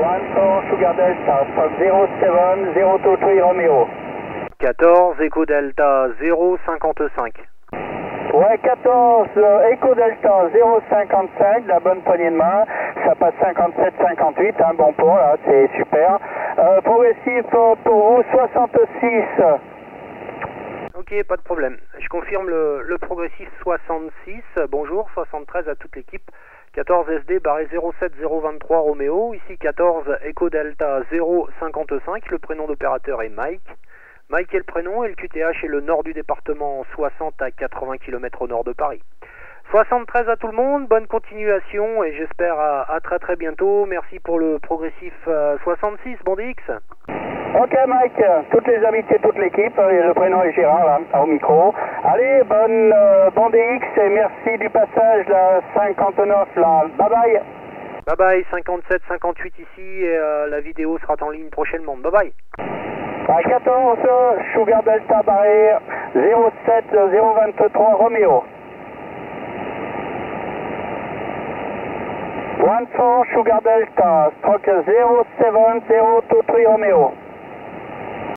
14 Sugar Delta, stroke 07-023 Romeo. 14 Echo Delta 055. Ouais, 14 Echo Delta 055, la bonne poignée de main, ça passe 57-58, un bon pont là, c'est super. Progressif pour vous 66. Ok, pas de problème. Je confirme le progressif 66. Bonjour, 73 à toute l'équipe. 14 SD barré 07023 Romeo. Ici 14 Echo Delta 055. Le prénom d'opérateur est Mike. Mike est le prénom et le QTH est le nord du département, 60 à 80 km au nord de Paris. 73 à tout le monde, bonne continuation et j'espère à très très bientôt. Merci pour le progressif 66, bon DX. Ok Mike, toutes les amitiés, toute l'équipe, le prénom est Gérard là, au micro. Allez, bon DX et merci du passage, la 59 là, bye bye. Bye bye, 57, 58 ici et la vidéo sera en ligne prochainement, bye bye. À 14, Sugar Delta barré 07023 Romeo. 14 Sugar Delta, stroke 07-023 Romeo.